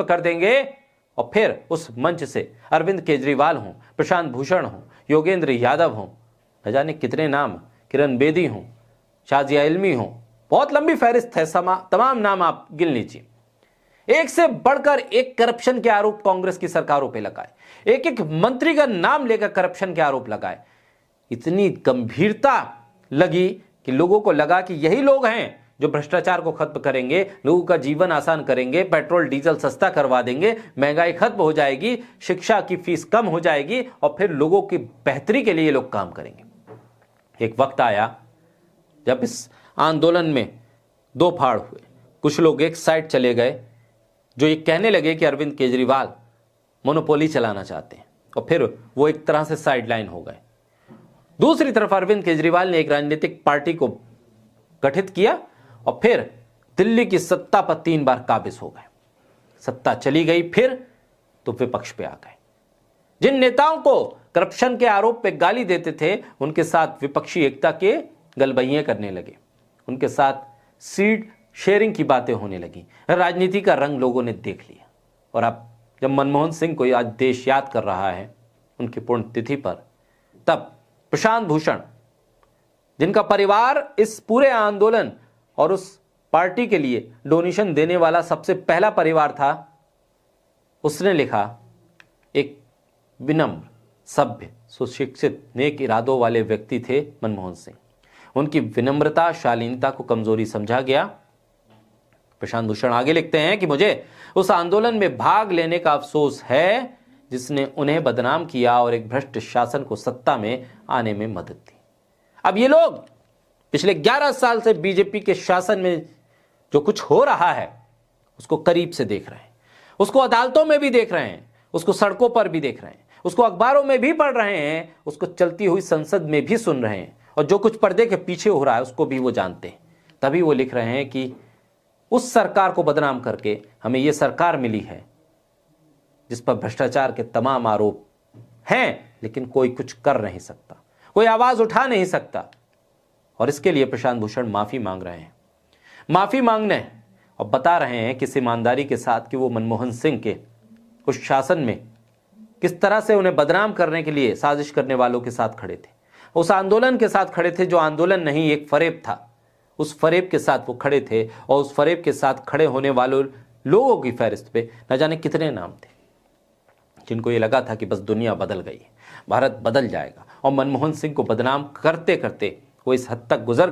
कर देंगे और फिर उस मंच से अरविंद केजरीवाल हों, प्रशांत भूषण हों, योगेंद्र यादव हों, न जाने कितने नाम, किरण बेदी हों, शाजिया इल्मी हों, बहुत लंबी फहरिस्त है, तमाम नाम आप गिन लीजिए। एक से बढ़कर एक करप्शन के आरोप कांग्रेस की सरकारों पे लगाए, एक एक मंत्री का नाम लेकर करप्शन के आरोप लगाए। इतनी गंभीरता लगी कि लोगों को लगा कि यही लोग हैं जो भ्रष्टाचार को खत्म करेंगे, लोगों का जीवन आसान करेंगे, पेट्रोल डीजल सस्ता करवा देंगे, महंगाई खत्म हो जाएगी, शिक्षा की फीस कम हो जाएगी और फिर लोगों की बेहतरी के लिए ये लोग काम करेंगे। एक वक्त आया जब इस आंदोलन में दो फाड़ हुए। कुछ लोग एक साइड चले गए जो ये कहने लगे कि अरविंद केजरीवाल मोनोपोली चलाना चाहते हैं, और फिर वो एक तरह से साइडलाइन हो गए। दूसरी तरफ अरविंद केजरीवाल ने एक राजनीतिक पार्टी को गठित किया और फिर दिल्ली की सत्ता पर 3 बार काबिज हो गए। सत्ता चली गई फिर तो विपक्ष पे आ गए। जिन नेताओं को करप्शन के आरोप पे गाली देते थे उनके साथ विपक्षी एकता के गलबैये करने लगे, उनके साथ सीट शेयरिंग की बातें होने लगी। राजनीति का रंग लोगों ने देख लिया। और अब जब मनमोहन सिंह को आज देश याद कर रहा है उनकी पुण्यतिथि पर, तब प्रशांत भूषण, जिनका परिवार इस पूरे आंदोलन और उस पार्टी के लिए डोनेशन देने वाला सबसे पहला परिवार था, उसने लिखा, एक विनम्र, सभ्य, सुशिक्षित, नेक इरादों वाले व्यक्ति थे मनमोहन सिंह। उनकी विनम्रता, शालीनता को कमजोरी समझा गया। प्रशांत भूषण आगे लिखते हैं कि मुझे उस आंदोलन में भाग लेने का अफसोस है जिसने उन्हें बदनाम किया और एक भ्रष्ट शासन को सत्ता में आने में मदद दी। अब ये लोग पिछले 11 साल से बीजेपी के शासन में जो कुछ हो रहा है उसको करीब से देख रहे हैं, उसको अदालतों में भी देख रहे हैं, उसको सड़कों पर भी देख रहे हैं, उसको अखबारों में भी पढ़ रहे हैं, उसको चलती हुई संसद में भी सुन रहे हैं, और जो कुछ पर्दे के पीछे हो रहा है उसको भी वो जानते हैं। तभी वो लिख रहे हैं कि उस सरकार को बदनाम करके हमें ये सरकार मिली है जिस पर भ्रष्टाचार के तमाम आरोप हैं, लेकिन कोई कुछ कर नहीं सकता, कोई आवाज उठा नहीं सकता। और इसके लिए प्रशांत भूषण माफी मांग रहे हैं, माफी मांगने और बता रहे हैं किस ईमानदारी के साथ कि वो मनमोहन सिंह के उस शासन में किस तरह से उन्हें बदनाम करने के लिए साजिश करने वालों के साथ खड़े थे, उस आंदोलन के साथ खड़े थे जो आंदोलन नहीं एक फरेब था। उस फरेब के साथ वो खड़े थे और उस फरेब के साथ खड़े होने वालों लोगों की फहरिस्त पे न जाने कितने नाम थे, जिनको ये लगा था कि बस दुनिया बदल गई है, भारत बदल जाएगा, और मनमोहन सिंह को बदनाम करते करते वो इस हद तक गुजर